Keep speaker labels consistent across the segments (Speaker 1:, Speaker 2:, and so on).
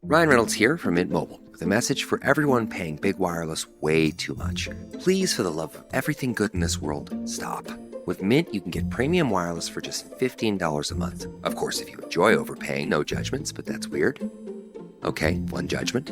Speaker 1: Ryan Reynolds here from Mint Mobile with a message for everyone paying big wireless way too much. Please, for the love of everything good in this world, stop. With Mint, you can get premium wireless for just $15 a month. Of course, if you enjoy overpaying, no judgments, but that's weird. Okay, one judgment.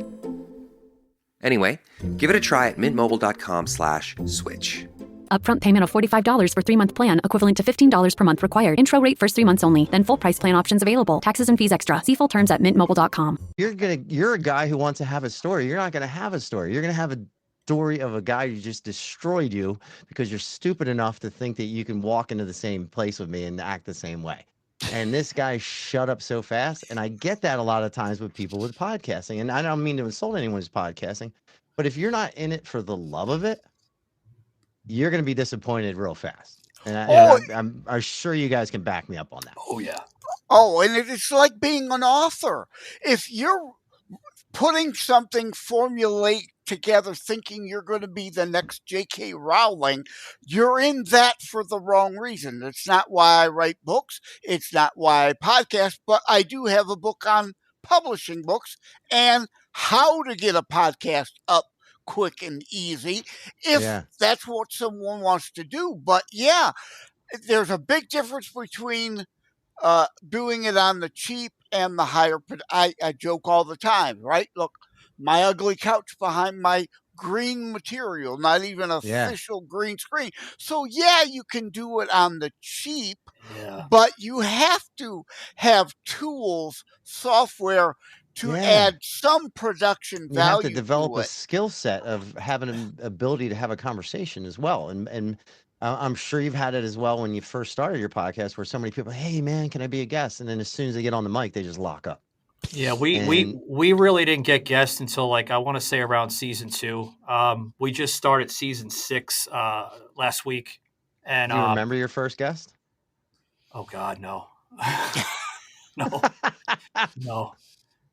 Speaker 1: Anyway, give it a try at mintmobile.com/switch.
Speaker 2: Upfront payment of $45 for 3-month plan, equivalent to $15 per month required. Intro rate first 3 months only. Then full price plan options available. Taxes and fees extra. See full terms at mintmobile.com.
Speaker 3: You're a guy who wants to have a story. You're not gonna have a story. You're gonna have a story of a guy who just destroyed you because you're stupid enough to think that you can walk into the same place with me and act the same way. And this guy shut up so fast. And I get that a lot of times with people with podcasting. And I don't mean to insult anyone who's podcasting, but if you're not in it for the love of it, you're going to be disappointed real fast. And I'm sure you guys can back me up on that.
Speaker 4: Oh, yeah.
Speaker 5: Oh, and it's like being an author. If you're putting something formulate together thinking you're going to be the next J.K. Rowling, you're in that for the wrong reason. It's not why I write books. It's not why I podcast, but I do have a book on publishing books and how to get a podcast up quick and easy if that's what someone wants to do. But yeah, there's a big difference between doing it on the cheap and the higher. I joke all the time, right? Look, my ugly couch behind my green material, not even official green screen. So yeah, you can do it on the cheap, but you have to have tools, software to add some production value.
Speaker 3: You have to develop a skill set of having an ability to have a conversation as well. And I'm sure you've had it as well when you first started your podcast, where so many people, hey man, can I be a guest? And then as soon as they get on the mic, they just lock up.
Speaker 4: Yeah, we really didn't get guests until, like, I want to say around season 2. We just started season 6 last week. And
Speaker 3: do you remember your first guest?
Speaker 4: Oh God, no.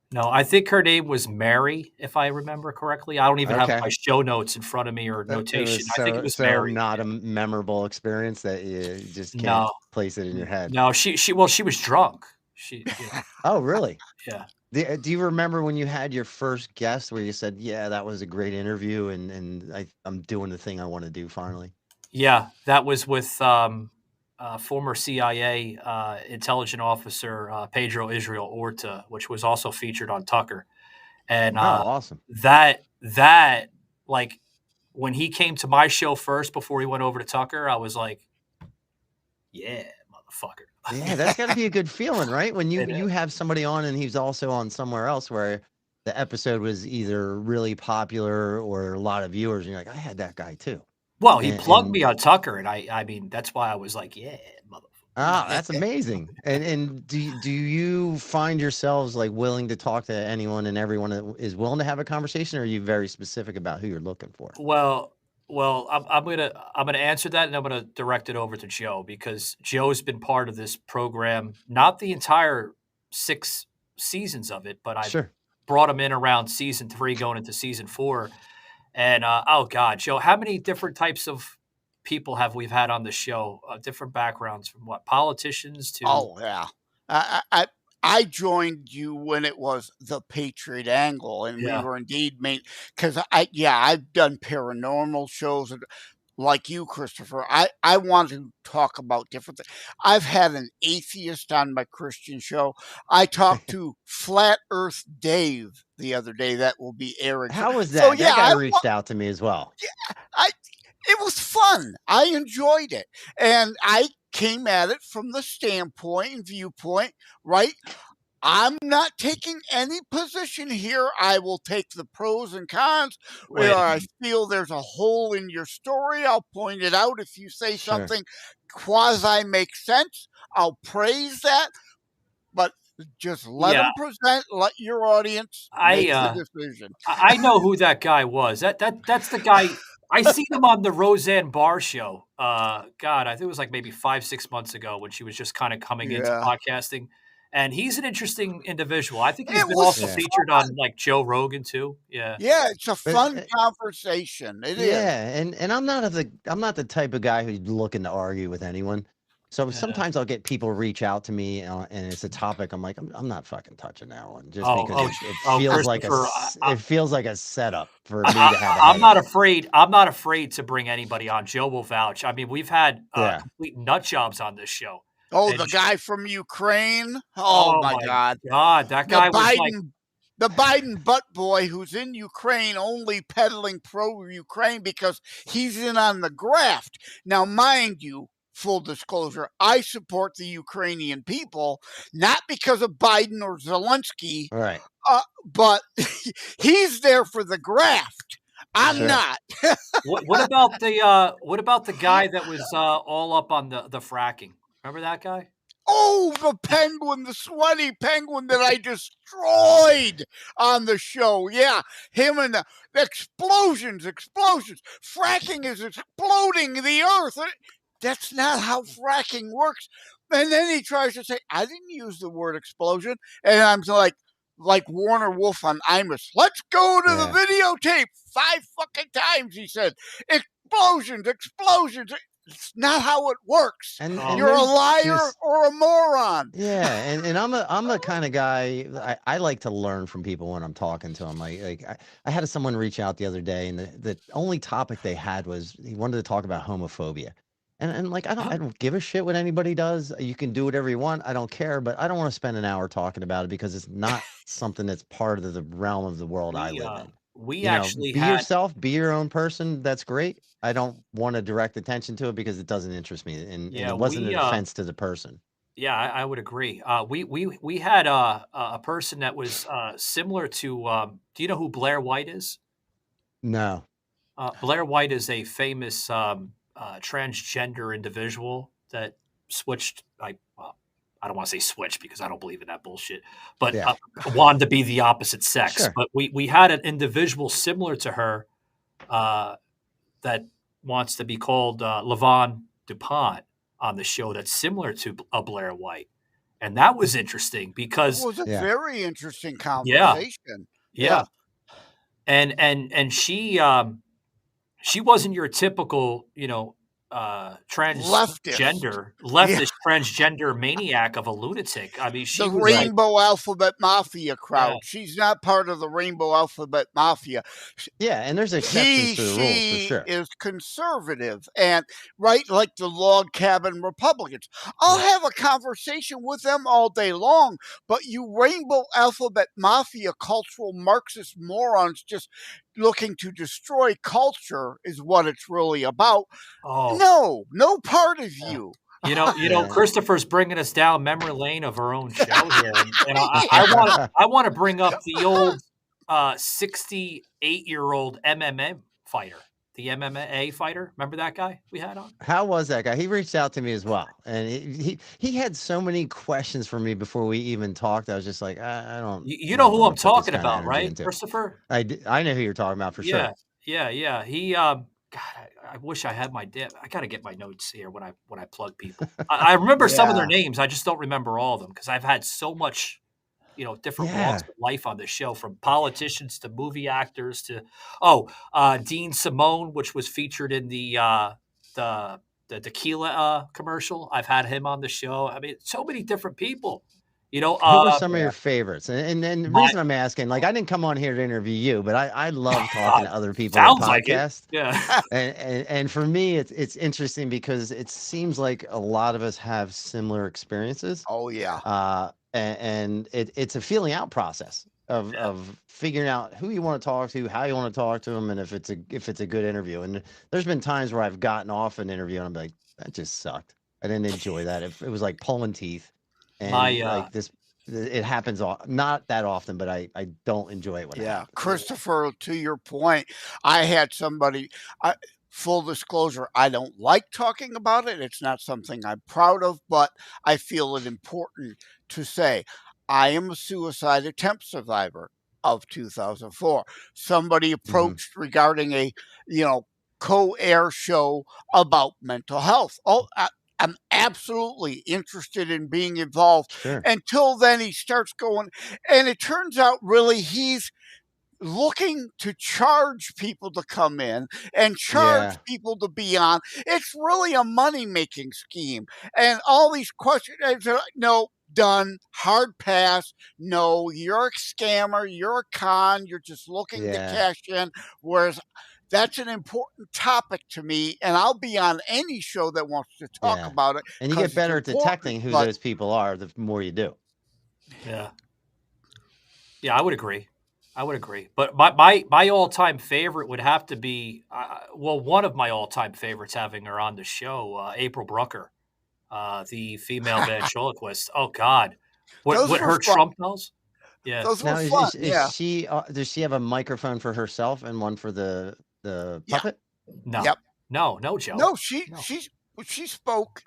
Speaker 4: No, I think her name was Mary, if I remember correctly. I don't even have my show notes in front of me or notation. I think it was Mary.
Speaker 3: Not a memorable experience that you just can't place it in your head.
Speaker 4: No, she was drunk.
Speaker 3: Oh, really?
Speaker 4: Yeah.
Speaker 3: Do you remember when you had your first guest where you said, yeah, that was a great interview and I'm doing the thing I want to do finally?
Speaker 4: Yeah, that was with former CIA intelligence officer Pedro Israel Orta, which was also featured on Tucker. And
Speaker 3: awesome.
Speaker 4: That like when he came to my show first before he went over to Tucker, I was like, yeah, motherfucker.
Speaker 3: Yeah, that's got to be a good feeling, right? When you have somebody on and he's also on somewhere else where the episode was either really popular or a lot of viewers, and you're like, I had that guy too.
Speaker 4: Well, he plugged me on Tucker, and I mean, that's why I was like, yeah, motherfucker.
Speaker 3: Ah, that's amazing. And do you find yourselves like willing to talk to anyone and everyone that is willing to have a conversation, or are you very specific about who you're looking for?
Speaker 4: Well, I'm gonna answer that, and I'm gonna direct it over to Joe, because Joe's been part of this program, not the entire 6 seasons of it, but I brought him in around season 3 going into season 4. And, oh God, Joe, how many different types of people have we had on the show? Different backgrounds, from what, politicians to...
Speaker 5: Oh, yeah. I joined you when it was the Patriot Angle, and we were indeed made, because I've done paranormal shows, and like you, Christopher, I want to talk about different things. I've had an atheist on my Christian show. I talked to Flat Earth Dave the other day. That will be airing.
Speaker 3: How was that? So, that guy reached out to me as well.
Speaker 5: Yeah, it was fun. I enjoyed it. And I came at it from the standpoint and viewpoint, right? I'm not taking any position here. I will take the pros and cons. Where I feel there's a hole in your story, I'll point it out. If you say something quasi makes sense, I'll praise that. But just let them present. Let your audience make the decision.
Speaker 4: I know who that guy was. That's the guy. I seen him on the Roseanne Barr show. God, I think it was like maybe 5-6 months ago when she was just kind of coming into podcasting. And he's an interesting individual. I think he's been also featured on like Joe Rogan too. Yeah.
Speaker 5: Yeah, it's a fun conversation. It is.
Speaker 3: Yeah, and I'm not the type of guy who's looking to argue with anyone. So sometimes I'll get people reach out to me, and it's a topic. I'm like, I'm not fucking touching that one, just because it feels like
Speaker 4: Christopher,
Speaker 3: it feels like a setup for me to have a
Speaker 4: I'm not
Speaker 3: headache.
Speaker 4: afraid. I'm not afraid to bring anybody on. Joe will vouch. I mean, we've had
Speaker 3: Yeah.
Speaker 4: complete nut jobs on this show.
Speaker 5: Oh,
Speaker 4: And
Speaker 5: the guy from Ukraine. Oh
Speaker 4: oh
Speaker 5: my
Speaker 4: my
Speaker 5: God.
Speaker 4: god, that
Speaker 5: The
Speaker 4: guy was like,
Speaker 5: Biden butt boy who's in Ukraine only peddling pro Ukraine because he's in on the graft. Now, mind you, full disclosure, I support the Ukrainian people, not because of Biden or Zelensky,
Speaker 3: All right.
Speaker 5: but he's there for the graft. I'm
Speaker 3: Sure.
Speaker 5: not.
Speaker 4: what about the guy that was all up on the fracking? Remember that guy?
Speaker 5: Oh, the penguin, the sweaty penguin that I destroyed on the show. Yeah, him and the explosions. Fracking is exploding the earth. That's not how fracking works. And then he tries to say, I didn't use the word explosion. And I'm like Warner Wolf on Imus. Let's go to the videotape. 5 fucking times, he said. Explosions. It's not how it works.
Speaker 3: And
Speaker 5: You're a
Speaker 3: there's
Speaker 5: liar
Speaker 3: just
Speaker 5: or a moron.
Speaker 3: yeah, and I'm a kind of guy. I like to learn from people when I'm talking to them. I had someone reach out the other day, and the only topic they had was he wanted to talk about homophobia, and like I don't give a shit what anybody does. You can do whatever you want. I don't care, but I don't want to spend an hour talking about it because it's not something that's part of the realm of the world I live in.
Speaker 4: We actually
Speaker 3: Be
Speaker 4: had
Speaker 3: yourself, be your own person. That's great. I don't want to direct attention to it because it doesn't interest me, and
Speaker 4: yeah,
Speaker 3: it wasn't
Speaker 4: we
Speaker 3: an offense to the person.
Speaker 4: yeah, I would agree. We had a person that was similar to. Do you know who Blair White is?
Speaker 3: No.
Speaker 4: Blair White is a famous transgender individual that switched. I don't want to say switch because I don't believe in that bullshit, but
Speaker 3: Yeah.
Speaker 4: wanted to be the opposite sex.
Speaker 3: Sure.
Speaker 4: But we had an individual similar to her that wants to be called Levon DuPont on the show that's similar to a Blair White. And that was interesting
Speaker 5: It
Speaker 4: because
Speaker 5: was a very interesting
Speaker 4: yeah,
Speaker 5: conversation.
Speaker 4: yeah. And she wasn't your typical, transgender leftist transgender maniac of a lunatic. I mean, she
Speaker 5: The
Speaker 4: was like,
Speaker 5: Rainbow Alphabet Mafia crowd.
Speaker 4: yeah,
Speaker 5: She's not part of the Rainbow Alphabet Mafia.
Speaker 3: Yeah, and there's exceptions to the rules for
Speaker 5: She
Speaker 3: sure.
Speaker 5: is conservative and right like the log cabin Republicans. I'll have a conversation with them all day long, but you Rainbow Alphabet Mafia cultural Marxist morons just looking to destroy culture is what it's really about.
Speaker 4: oh,
Speaker 5: No part of you.
Speaker 3: Yeah.
Speaker 4: Christopher's bringing us down memory lane of our own show here, and I want to bring up the old 68-year-old MMA fighter, the MMA fighter. Remember that guy we had on?
Speaker 3: How was that guy? He reached out to me as well, and he had so many questions for me before we even talked. I was just like, I don't.
Speaker 4: You know who I'm
Speaker 3: put this
Speaker 4: talking
Speaker 3: kind of
Speaker 4: about,
Speaker 3: energy
Speaker 4: right,
Speaker 3: into.
Speaker 4: Christopher?
Speaker 3: I know who you're talking about for sure.
Speaker 4: Yeah. He, God, I wish I had my I got to get my notes here when I plug people. I remember some of their names. I just don't remember all of them because I've had so much, different walks
Speaker 3: Yeah.
Speaker 4: of life on this show, from politicians to movie actors to Dean Simone, which was featured in the tequila commercial. I've had him on the show. I mean, so many different people.
Speaker 3: Who are some of your favorites? And the
Speaker 4: my
Speaker 3: reason I'm asking, like, I didn't come on here to interview you, but I love talking to other people on
Speaker 4: sounds like it.
Speaker 3: podcasts.
Speaker 4: Yeah.
Speaker 3: And for me, it's interesting because it seems like a lot of us have similar experiences.
Speaker 5: Oh yeah.
Speaker 3: And it's a feeling out process of figuring out who you want to talk to, how you want to talk to them, and if it's a good interview. And there's been times where I've gotten off an interview and I'm like, that just sucked. I didn't enjoy that. It was like pulling teeth, and like this. It happens not that often, but I don't enjoy it when it happens.
Speaker 5: Christopher, to your point, I had somebody. Full disclosure, I don't like talking about it. It's not something I'm proud of, but I feel it important to say. I am a suicide attempt survivor of 2004. Somebody approached regarding a, co-air show about mental health. Oh, I'm absolutely interested in being involved.
Speaker 3: Sure.
Speaker 5: Until then, he starts going, and it turns out really he's looking to charge people to come in and charge people to be on. It's really a money-making scheme. And all these questions, no, done, hard pass. No, you're a scammer, you're a con, you're just looking to cash in. Whereas that's an important topic to me, and I'll be on any show that wants to talk about it.
Speaker 3: And you get better at detecting who those people are the more you do.
Speaker 4: Yeah. Yeah, I would agree. But my all-time favorite would have to be, one of my all-time favorites having her on the show, April Brucker, the female ventriloquist. Oh, God. What her
Speaker 5: fun.
Speaker 4: Trump dolls? Yeah.
Speaker 5: Those
Speaker 3: Now,
Speaker 5: were fun.
Speaker 3: is she, does she have a microphone for herself and one for the puppet?
Speaker 4: No.
Speaker 5: Yep.
Speaker 4: No, Joe.
Speaker 5: No, she spoke.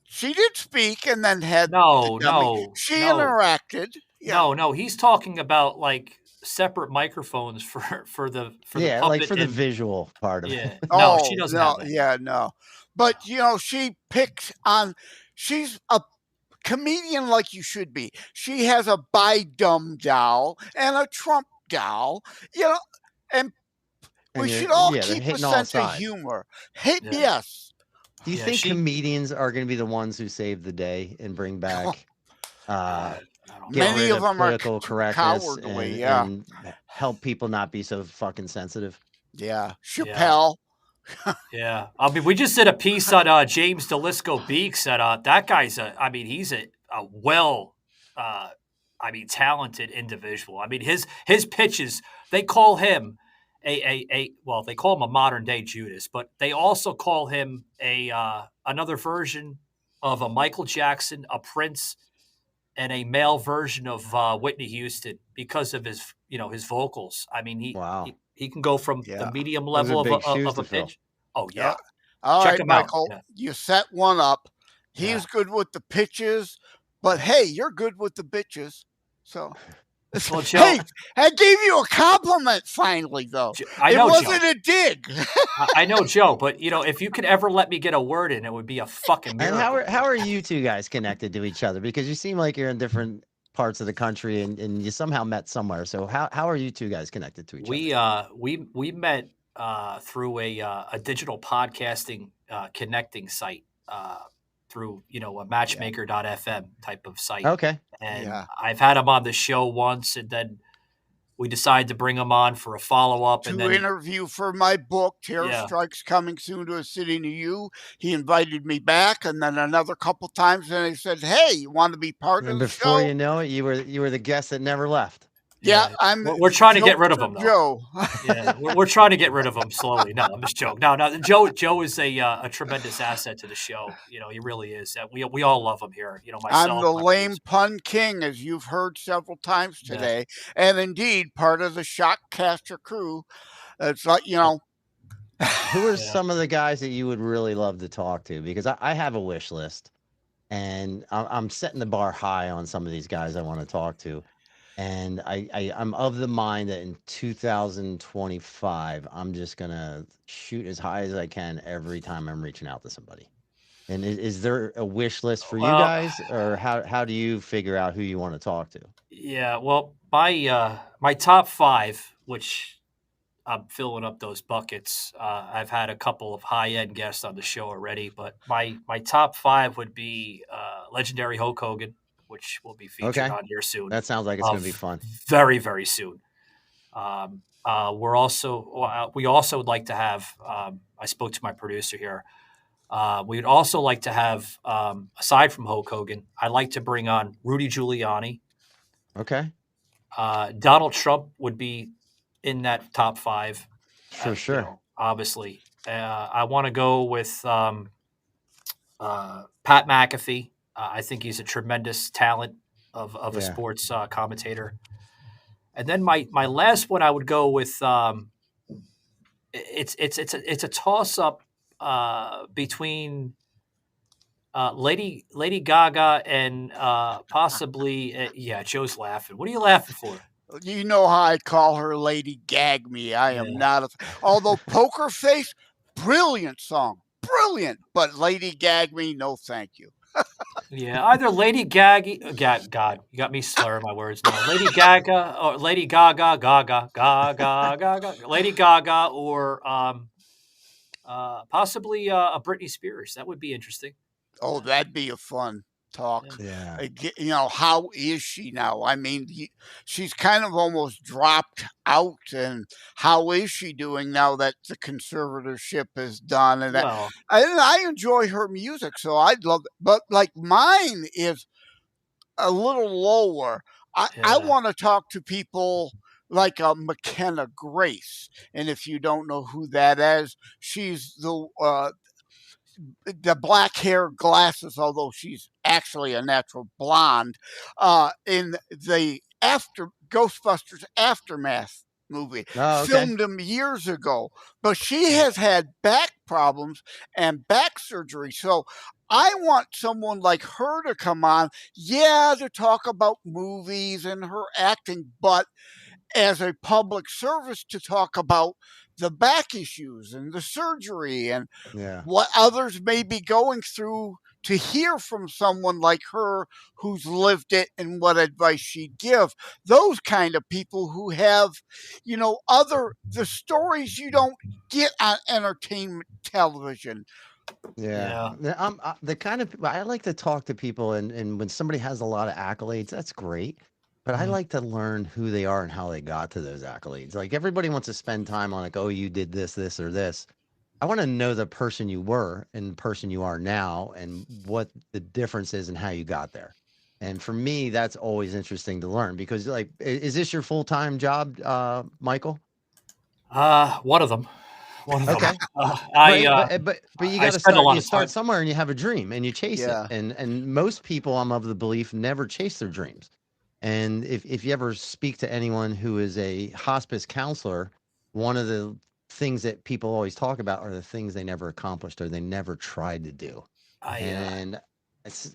Speaker 5: She did speak and then had she interacted. Yeah.
Speaker 4: No, he's talking about like separate microphones for the puppet
Speaker 3: like for the visual part of it.
Speaker 4: No, she doesn't have that.
Speaker 5: Yeah, no. But she picks on. She's a comedian like you should be. She has a Biden doll and a Trump doll, and we should all keep a sense of humor. Yes.
Speaker 3: Do you think comedians are going to be the ones who save the day and bring back
Speaker 5: many of them
Speaker 3: political correctness
Speaker 5: cowardly,
Speaker 3: and help people not be so fucking sensitive?
Speaker 5: Yeah. Chappelle.
Speaker 4: Yeah. I mean, we just did a piece on James DeLisco Beeks that that guy's he's a talented individual. I mean, his pitches, they call him they call him a modern day Judas, but they also call him another version of a Michael Jackson, a Prince, and a male version of Whitney Houston because of his vocals. I mean, he can go from the medium level of a pitch. Oh yeah.
Speaker 5: All
Speaker 4: Check
Speaker 5: right,
Speaker 4: him
Speaker 5: Michael,
Speaker 4: out.
Speaker 5: you set one up. He's good with the pitches, but hey, you're good with the bitches. So
Speaker 4: well, Joe,
Speaker 5: hey, I gave you a compliment finally, though.
Speaker 4: I know,
Speaker 5: it wasn't
Speaker 4: Joe.
Speaker 5: a dig.
Speaker 4: I know, Joe, but if you could ever let me get a word in, it would be a fucking miracle.
Speaker 3: And how are you two guys connected to each other? Because you seem like you're in different parts of the country and you somehow met somewhere. So how are you two guys connected to each other?
Speaker 4: We met through a digital podcasting connecting site through a matchmaker.fm type of site.
Speaker 3: Okay.
Speaker 4: And I've had him on the show once, and then we decided to bring him on for a follow-up.
Speaker 5: To interview for my book, Terror Strikes Coming Soon to a City Near You. He invited me back, and then another couple times, and he said, hey, you want to be part of the show?
Speaker 3: Before you know it, you were the guest that never left.
Speaker 5: Yeah,
Speaker 4: we're trying to get rid of him, though.
Speaker 5: Joe.
Speaker 4: Yeah, we're trying to get rid of him slowly. No, I'm just joking. No, Joe is a tremendous asset to the show. He really is. We all love him here. Myself.
Speaker 5: I'm the lame pun king, as you've heard several times today, and indeed part of the Shockcaster crew. It's like
Speaker 3: Who are some of the guys that you would really love to talk to? Because I have a wish list, and I'm setting the bar high on some of these guys I want to talk to. And I'm of the mind that in 2025, I'm just going to shoot as high as I can every time I'm reaching out to somebody. And is there a wish list for you guys, or how do you figure out who you want to talk to?
Speaker 4: Yeah, well, my top 5, which I'm filling up those buckets. I've had a couple of high-end guests on the show already, but my top 5 would be legendary Hulk Hogan, which will be featured on here soon.
Speaker 3: That sounds like it's going to be fun.
Speaker 4: Very, very soon. We also would like to have. I spoke to my producer here. We'd also like to have, aside from Hulk Hogan, I'd like to bring on Rudy Giuliani.
Speaker 3: Okay.
Speaker 4: Donald Trump would be in that top 5.
Speaker 3: For sure.
Speaker 4: Obviously, I want to go with Pat McAfee. I think he's a tremendous talent of a sports commentator. And then my last one, I would go with it's a toss up between Lady Gaga and possibly Joe's laughing. What are you laughing for?
Speaker 5: You know how I call her Lady Gag Me. I am not although Poker Face, brilliant song. Brilliant. But Lady Gag Me, no thank you.
Speaker 4: Yeah, either Lady Gaga, God, you got me slurring my words now. Lady Gaga or Lady Gaga, Lady Gaga, or possibly a Britney Spears. That would be interesting.
Speaker 5: Oh, that'd be a fun
Speaker 4: Yeah.
Speaker 5: talk.
Speaker 3: Yeah.
Speaker 5: How is she now? I mean, she's kind of almost dropped out, and how is she doing now that the conservatorship is done? And that,
Speaker 4: Well,
Speaker 5: and I enjoy her music, so I'd love. But like mine is a little lower. I
Speaker 4: yeah.
Speaker 5: want to talk to people like McKenna Grace, and if you don't know who that is, she's the black hair, glasses, although she's actually a natural blonde, in the after Ghostbusters Aftermath movie,
Speaker 3: Oh, okay.
Speaker 5: filmed them years ago. But she has had back problems and back surgery. So I want someone like her to come on, yeah, to talk about movies and her acting, but as a public service to talk about the back issues and the surgery and
Speaker 3: Yeah.
Speaker 5: what others may be going through, to hear from someone like her who's lived it and what advice she'd give. Those kind of people who have, other the stories you don't get on entertainment television.
Speaker 3: Yeah.
Speaker 4: Yeah.
Speaker 3: I'm the kind of I like to talk to people, and when somebody has a lot of accolades, that's great. But I
Speaker 4: Mhm.
Speaker 3: like to learn who they are and how they got to those accolades. Like everybody wants to spend time on like, oh, you did this, this, or this. I want to know the person you were and the person you are now and what the difference is and how you got there. And for me, that's always interesting to learn because like is this your full-time job, Michael?
Speaker 4: One of them. One of them.
Speaker 3: Okay.
Speaker 4: I
Speaker 3: Right, but you
Speaker 4: I
Speaker 3: gotta
Speaker 4: spend a
Speaker 3: start
Speaker 4: lot
Speaker 3: you
Speaker 4: of
Speaker 3: start
Speaker 4: time.
Speaker 3: somewhere and you have a dream and you chase it.
Speaker 5: Yeah.
Speaker 3: And most people, I'm of the belief, never chase their dreams. And if you ever speak to anyone who is a hospice counselor, one of the things that people always talk about are the things they never accomplished or they never tried to do.
Speaker 4: I
Speaker 3: And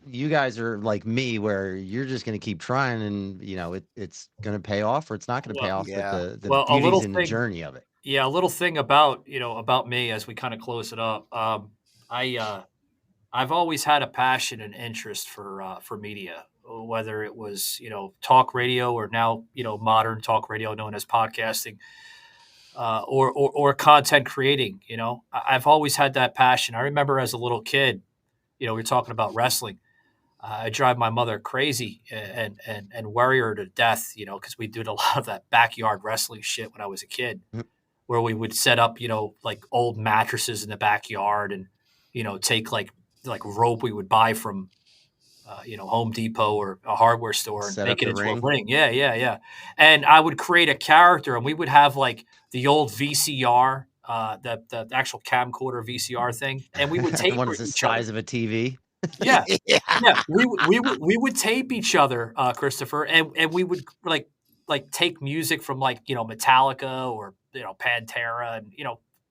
Speaker 3: you guys are like me, where you're just going to keep trying, and it's going to pay off or it's not going to pay
Speaker 4: well,
Speaker 3: off. But
Speaker 5: Yeah.
Speaker 3: the
Speaker 4: well, a
Speaker 3: beauty's
Speaker 4: little
Speaker 3: in the
Speaker 4: thing.
Speaker 3: journey of it.
Speaker 4: Yeah, a little thing about about me as we kind of close it up. I I've always had a passion and interest for media, whether it was talk radio or now modern talk radio known as podcasting, or content creating. I've always had that passion. I remember as a little kid, we are talking about wrestling. I drive my mother crazy and worry her to death, because we did a lot of that backyard wrestling shit when I was a kid,
Speaker 3: Mm.
Speaker 4: where we would set up, like old mattresses in the backyard and, take like rope we would buy from, Home Depot or a hardware store and
Speaker 3: Set
Speaker 4: make
Speaker 3: up
Speaker 4: it
Speaker 3: the
Speaker 4: into a
Speaker 3: ring.
Speaker 4: ring. Yeah, yeah, yeah. And I would create a character, and we would have like the old VCR, the actual camcorder VCR thing, and we would
Speaker 3: The
Speaker 4: tape
Speaker 3: one that's the
Speaker 4: each other.
Speaker 3: size of a TV.
Speaker 4: Yeah,
Speaker 5: Yeah.
Speaker 4: yeah, we would tape each other, Christopher, and we would like take music from like Metallica or Pantera, and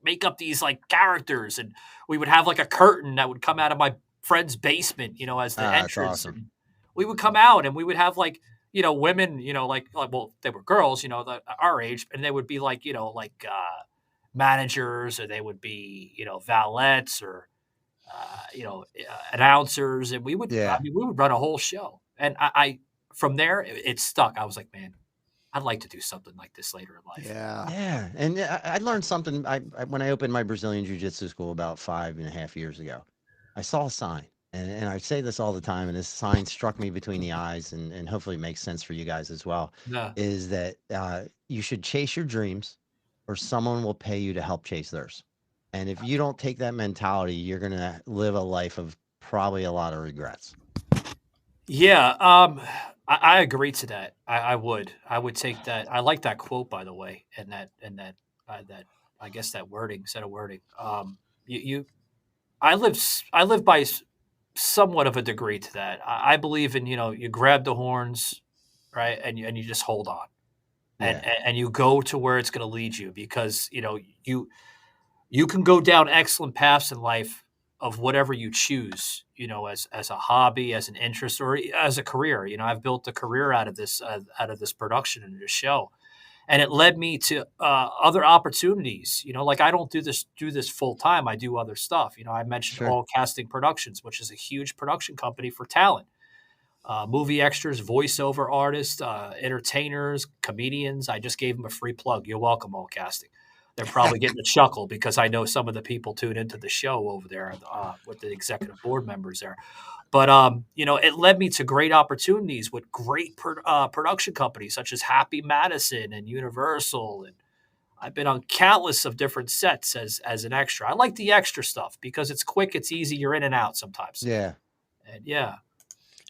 Speaker 4: make up these like characters, and we would have like a curtain that would come out of my friend's basement, as the
Speaker 3: Ah, that's
Speaker 4: entrance,
Speaker 3: awesome.
Speaker 4: and we would come out and we would have like women, like well they were girls, our age, and they would be like managers, or they would be valets or announcers, and I
Speaker 3: Yeah.
Speaker 4: mean, we would run a whole show. And I from there, it stuck. I was like, man, I'd like to do something like this later in life.
Speaker 5: Yeah.
Speaker 3: Yeah, and I learned something. When I opened my Brazilian Jiu-Jitsu school about 5.5 years ago, I saw a sign, and I say this all the time, and this sign struck me between the eyes, and hopefully makes sense for you guys as well.
Speaker 4: Yeah.
Speaker 3: Is that you should chase your dreams, or someone will pay you to help chase theirs. And if you don't take that mentality, you're gonna live a life of probably a lot of regrets.
Speaker 4: Yeah, I agree to that. I would take that. I like that quote, by the way, and that I guess that wording, set of wording. You I live by somewhat of a degree to that. I believe in you grab the horns, right, and you just hold on, and
Speaker 3: Yeah,
Speaker 4: and you go to where it's going to lead you, because you can go down excellent paths in life of whatever you choose, as a hobby, as an interest, or as a career. I've built a career out of this production and this show, and it led me to other opportunities. Like I don't do this full time. I do other stuff. I mentioned
Speaker 3: Sure.
Speaker 4: All Casting Productions, which is a huge production company for talent, movie extras, voiceover artists, entertainers, comedians. I just gave them a free plug. You're welcome, All Casting. They're probably getting a chuckle because I know some of the people tune into the show over there with the executive board members there. But it led me to great opportunities with great production companies such as Happy Madison and Universal, and I've been on countless of different sets as an extra. I like the extra stuff because it's quick, it's easy, you're in and out sometimes.
Speaker 3: Yeah.
Speaker 4: And yeah,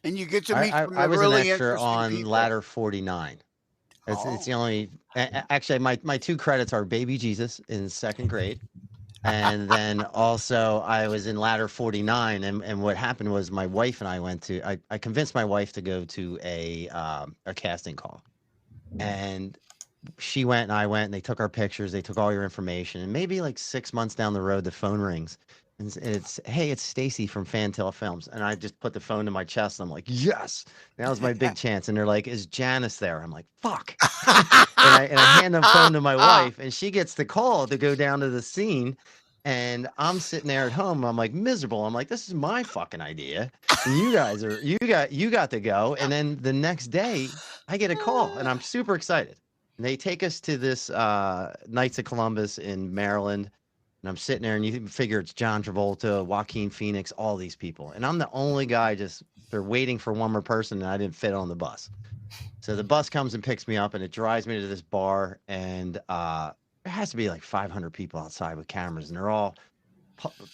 Speaker 5: And you get to meet some
Speaker 3: I was an
Speaker 5: really
Speaker 3: extra
Speaker 5: interesting
Speaker 3: on
Speaker 5: people.
Speaker 3: Ladder 49. It's the only. Actually, my two credits are Baby Jesus in second grade, and then also I was in Ladder 49. And what happened was my wife and I went to. I convinced my wife to go to a casting call, and she went and I went and they took our pictures, they took all your information, and maybe like 6 months down the road, the phone rings. And it's hey, it's Stacy from Fantail Films. And I just put the phone to my chest. And I'm like, yes, now's my big chance. And they're like, is Janice there? I'm like, fuck. and I hand the phone to my wife, and she gets the call to go down to the scene. And I'm sitting there at home. I'm like miserable. I'm like, this is my fucking idea. And you got to go. And then the next day, I get a call, and I'm super excited. And they take us to this Knights of Columbus in Maryland. And I'm sitting there, and you figure it's John Travolta, Joaquin Phoenix, all these people. And I'm the only guy they're waiting for one more person, and I didn't fit on the bus. So the bus comes and picks me up, and it drives me to this bar. And there has to be like 500 people outside with cameras, and they're all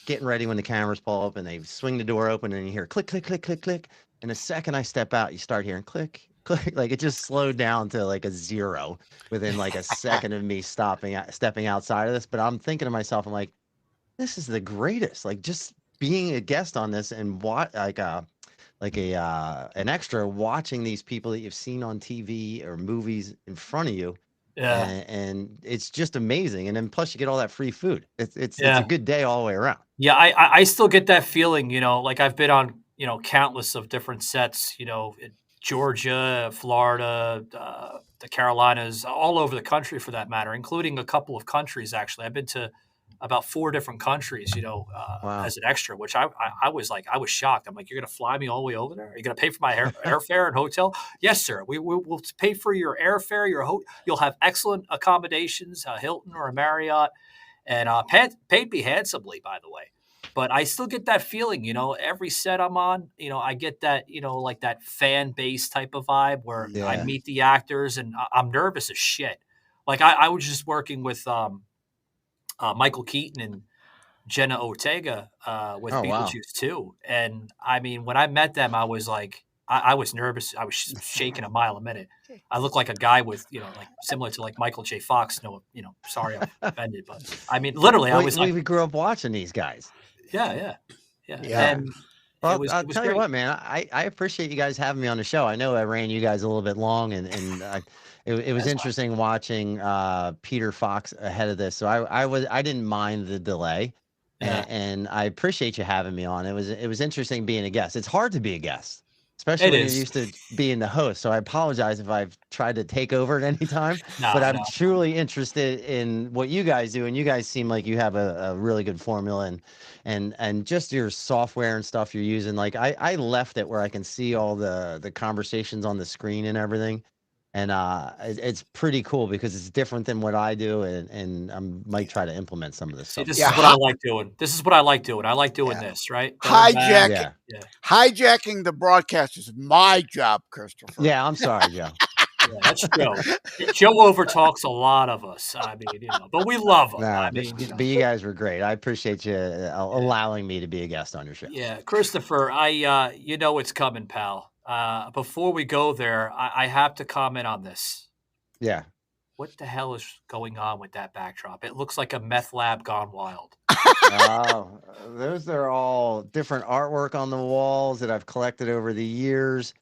Speaker 3: getting ready when the cameras pull up, and they swing the door open, and you hear click, click, click, click, click. And the second I step out, you start hearing click, click. Like it just slowed down to like a 0 within like a second of me stepping outside of this. But I'm thinking to myself, I'm like, this is the greatest. Like just being a guest on this and what an extra watching these people that you've seen on TV or movies in front of you.
Speaker 4: yeah,
Speaker 3: And it's just amazing. And then plus you get all that free food. It's a
Speaker 4: yeah,
Speaker 3: good day all the way around.
Speaker 4: yeah. I still get that feeling. Like I've been on countless of different sets. In Georgia, Florida, the Carolinas, all over the country for that matter, including a couple of countries. Actually, I've been to about 4 different countries.
Speaker 3: Wow.
Speaker 4: As an extra, which I was like, I was shocked. I'm like, you're gonna fly me all the way over there? Are you gonna pay for my airfare and hotel? Yes, sir. We'll pay for your airfare, you'll have excellent accommodations, a Hilton or a Marriott, and paid me handsomely, by the way. But I still get that feeling, every set I'm on, I get that, like that fan base type of vibe where I
Speaker 3: Yeah.
Speaker 4: meet the actors and I'm nervous as shit. Like I was just working with Michael Keaton and Jenna Ortega with
Speaker 3: Oh wow.
Speaker 4: Beetlejuice 2. And I mean, when I met them, I was like, I was nervous. I was shaking a mile a minute. I look like a guy with, like similar to like Michael J. Fox. No, sorry I'm offended, but I mean, literally, I was like,
Speaker 3: We grew up watching these guys.
Speaker 4: yeah.
Speaker 5: Yeah.
Speaker 4: And
Speaker 3: Well,
Speaker 4: it
Speaker 3: I'll
Speaker 4: was
Speaker 3: tell you
Speaker 4: great.
Speaker 3: what, man. I appreciate you guys having me on the show. I know I ran you guys a little bit long, and it was
Speaker 4: That's fine.
Speaker 3: interesting watching Peter Fox ahead of this. So I didn't mind the delay,
Speaker 4: Yeah,
Speaker 3: and I appreciate you having me on. It was interesting being a guest. It's hard to be a guest, especially
Speaker 4: it
Speaker 3: when you're
Speaker 4: is.
Speaker 3: used to being the host. So I apologize if I've tried to take over at any time, but
Speaker 4: No,
Speaker 3: I'm
Speaker 4: no.
Speaker 3: truly interested in what you guys do, and you guys seem like you have a really good formula and just your software and stuff you're using. Like I left it where I can see all the conversations on the screen and everything. And it's pretty cool because it's different than what I do, and I might try to implement some of this
Speaker 4: See,
Speaker 3: stuff
Speaker 4: this
Speaker 3: you
Speaker 4: is
Speaker 5: Yeah.
Speaker 4: what I
Speaker 3: guys
Speaker 4: like doing. This is what I like doing. I like doing
Speaker 5: Yeah.
Speaker 4: this, right? Going back.
Speaker 5: Hijack,
Speaker 3: Yeah.
Speaker 4: Yeah.
Speaker 5: hijacking the broadcast is my job, Christopher.
Speaker 3: Yeah, I'm sorry, Joe.
Speaker 4: Yeah, that's Joe. Joe overtalks a lot of us. I mean, but we love him.
Speaker 3: Nah,
Speaker 4: I mean,
Speaker 3: but you guys were great. I appreciate you allowing me to be a guest on your show.
Speaker 4: yeah, Christopher, it's coming, pal. Before we go there, I have to comment on this.
Speaker 3: Yeah.
Speaker 4: What the hell is going on with that backdrop? It looks like a meth lab gone wild.
Speaker 3: Oh, those are all different artwork on the walls that I've collected over the years.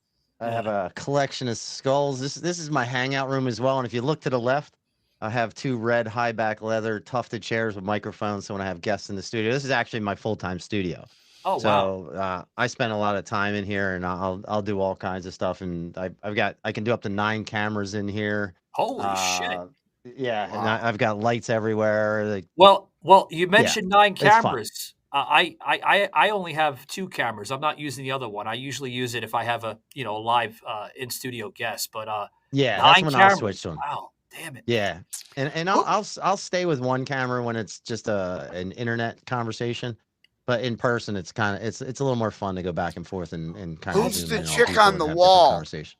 Speaker 3: I have
Speaker 4: Yeah.
Speaker 3: a collection of skulls. This is my hangout room as well. And if you look to the left, I have 2 red high back leather tufted chairs with microphones. So when I have guests in the studio, this is actually my full-time studio.
Speaker 4: Oh, wow.
Speaker 3: So I spend a lot of time in here, and I'll do all kinds of stuff. And I can do up to 9 cameras in here.
Speaker 4: Holy shit.
Speaker 3: Yeah, and
Speaker 5: Wow.
Speaker 3: I've got lights everywhere. Like,
Speaker 4: Well, you mentioned 9
Speaker 3: it's fun.
Speaker 4: cameras. I only have 2 cameras. I'm not using the other one. I usually use it if I have a live in studio guest. But
Speaker 3: Yeah, that's
Speaker 4: 9
Speaker 3: when I'll switch
Speaker 4: cameras.
Speaker 3: to them.
Speaker 4: Wow, damn it.
Speaker 3: Yeah, and I'll stay with one camera when it's just an internet conversation, but in person it's it's a little more fun to go back and forth and kind of
Speaker 5: Who's
Speaker 3: zoom
Speaker 5: the
Speaker 3: in on
Speaker 5: chick
Speaker 3: people
Speaker 5: on
Speaker 3: and
Speaker 5: the
Speaker 3: have different
Speaker 5: wall?
Speaker 3: conversation.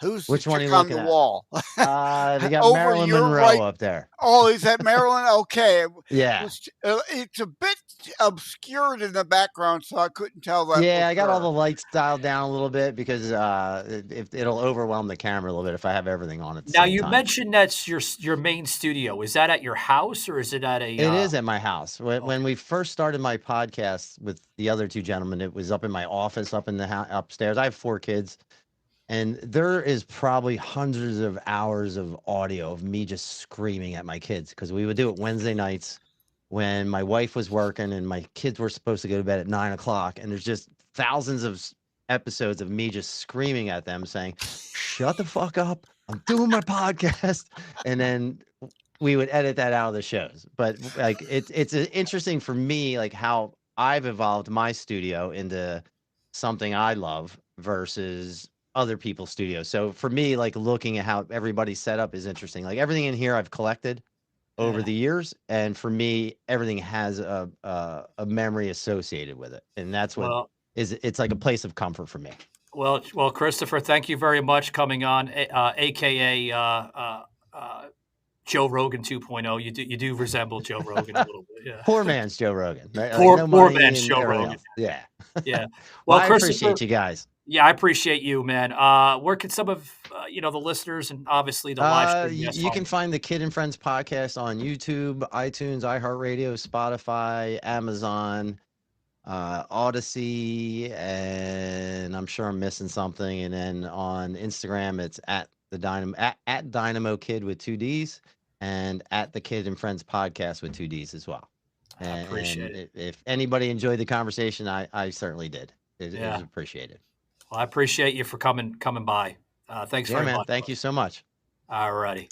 Speaker 5: Who's the
Speaker 3: Which one are
Speaker 5: chick
Speaker 3: you
Speaker 5: on
Speaker 3: looking
Speaker 5: the
Speaker 3: at?
Speaker 5: wall?
Speaker 3: They got
Speaker 5: Over
Speaker 3: Marilyn
Speaker 5: your
Speaker 3: Monroe
Speaker 5: right.
Speaker 3: up there.
Speaker 5: Oh, is that Marilyn? Okay.
Speaker 3: Yeah.
Speaker 5: It's a bit obscured in the background, so I couldn't tell that.
Speaker 3: Yeah,
Speaker 5: was
Speaker 3: I got all
Speaker 5: her.
Speaker 3: the lights dialed down a little bit because it'll overwhelm the camera a little bit if I have everything on at the
Speaker 4: Now
Speaker 3: same
Speaker 4: you
Speaker 3: time.
Speaker 4: mentioned that's your main studio. Is that at your house or is it at a?
Speaker 3: It is at my house. When
Speaker 4: Okay.
Speaker 3: we first started my podcast with the other 2 gentlemen, it was up in my office, up in the upstairs. I have 4 kids, and there is probably hundreds of hours of audio of me just screaming at my kids because we would do it Wednesday nights when my wife was working and my kids were supposed to go to bed at 9 o'clock. And there's just thousands of episodes of me just screaming at them saying, "Shut the fuck up. I'm doing my podcast." And then we would edit that out of the shows. But like it's interesting for me, like how I've evolved my studio into something I love versus other people's studios. So for me, like looking at how everybody's set up is interesting. Like everything in here I've collected over
Speaker 4: Yeah.
Speaker 3: the years, and for me, everything has a memory associated with it, and that's what
Speaker 4: Well,
Speaker 3: it's like a place of comfort for me.
Speaker 4: well, Christopher, thank you very much coming on, AKA Joe Rogan 2.0. You do resemble Joe Rogan a little bit. Yeah.
Speaker 3: Poor man's Joe Rogan, right? Like no
Speaker 4: Poor
Speaker 3: money
Speaker 4: man's
Speaker 3: and
Speaker 4: Joe
Speaker 3: everything
Speaker 4: Rogan.
Speaker 3: else. Yeah.
Speaker 4: Yeah.
Speaker 3: Well,
Speaker 4: Well,
Speaker 3: I
Speaker 4: Christopher,
Speaker 3: appreciate you guys.
Speaker 4: yeah, I appreciate you, man. Where can some of the listeners and obviously the live stream guests
Speaker 3: You
Speaker 4: find
Speaker 3: can
Speaker 4: you?
Speaker 3: find the Kid and Friends podcast on YouTube, iTunes, iHeartRadio, Spotify, Amazon, Odyssey, and I'm sure I'm missing something. And then on Instagram, it's at the Dynamo at Dynamo Kid with 2 D's, and at the Kid and Friends podcast with 2 D's as well.
Speaker 4: I appreciate it.
Speaker 3: If anybody enjoyed the conversation, I certainly did. It was
Speaker 4: Yeah.
Speaker 3: appreciated.
Speaker 4: Well, I appreciate you for coming by. Thanks
Speaker 3: Yeah,
Speaker 4: very
Speaker 3: man.
Speaker 4: much.
Speaker 3: Thank you so much.
Speaker 4: All righty.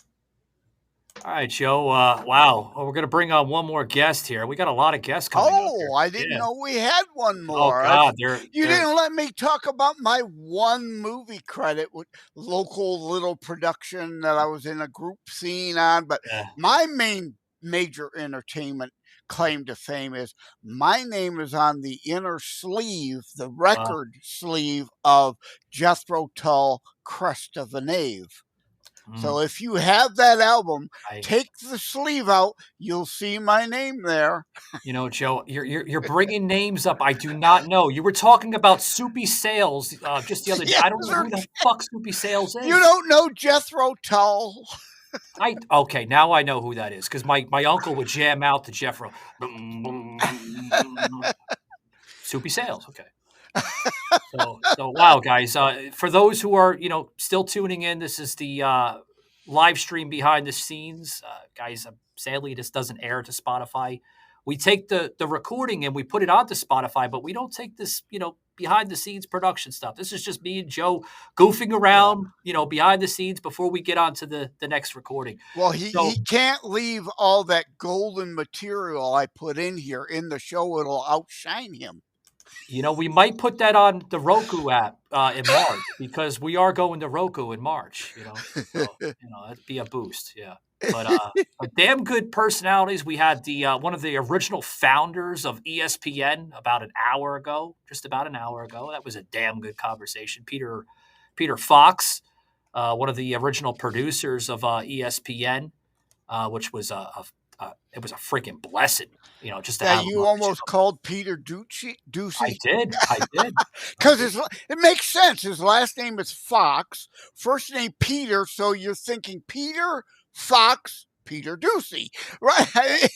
Speaker 4: All right, Joe. Wow. Well, we're going to bring on one more guest here. We got a lot of guests coming up here.
Speaker 5: Oh, I didn't
Speaker 4: Yeah.
Speaker 5: know we had one
Speaker 4: Oh,
Speaker 5: more.
Speaker 4: God.
Speaker 5: You didn't let me talk about my one movie credit with local little production that I was in a group scene on. But
Speaker 4: Yeah.
Speaker 5: my main major entertainment claim to fame is my name is on the inner sleeve, the record sleeve of Jethro Tull, Crest of the Knave. So if you have that album, take the sleeve out. You'll see my name there.
Speaker 4: You know, Joe, you're bringing names up I do not know. You were talking about Soupy Sales just the other day.
Speaker 5: Yes,
Speaker 4: I don't know who the fuck Soupy Sales is.
Speaker 5: You don't know Jethro Tull?
Speaker 4: Okay, now I know who that is because my uncle would jam out to Jethro. Soupy Sales, okay. So wow, guys. For those who are still tuning in, this is the live stream behind the scenes, guys. Sadly, this doesn't air to Spotify. We take the recording and we put it onto Spotify, but we don't take this behind the scenes production stuff. This is just me and Joe goofing around, behind the scenes before we get on to the next recording.
Speaker 5: Well, he can't leave all that golden material I put in here in the show. It'll outshine him.
Speaker 4: We might put that on the Roku app in March because we are going to Roku in March. So, that'd be a boost. Yeah, but damn good personalities. We had the one of the original founders of ESPN just about an hour ago. That was a damn good conversation. Peter Fox, one of the original producers of ESPN, which was it was a freaking blessing, just to have
Speaker 5: you almost called Peter Ducey.
Speaker 4: I did.
Speaker 5: Because it makes sense. His last name is Fox, first name Peter, so you're thinking Peter Fox, Peter Ducey, right?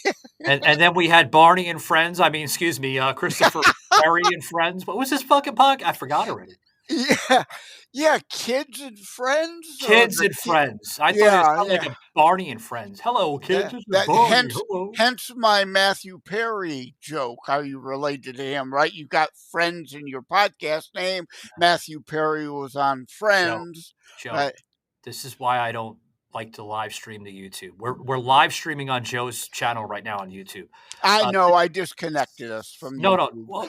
Speaker 4: and then we had Barney and Friends. I mean, excuse me, Christopher Perry and Friends. What was this fucking podcast? I forgot already.
Speaker 5: Yeah, Kids and Friends.
Speaker 4: Kids and Friends. I thought it was like a Barney and Friends. Hello, kids.
Speaker 5: Hence my Matthew Perry joke. How you related to him, right? You got Friends in your podcast name. Matthew Perry was on Friends.
Speaker 4: Joe, this is why I don't like to live stream to YouTube. We're live streaming on Joe's channel right now on YouTube.
Speaker 5: I know I disconnected us from
Speaker 4: No.
Speaker 5: YouTube.
Speaker 4: Well,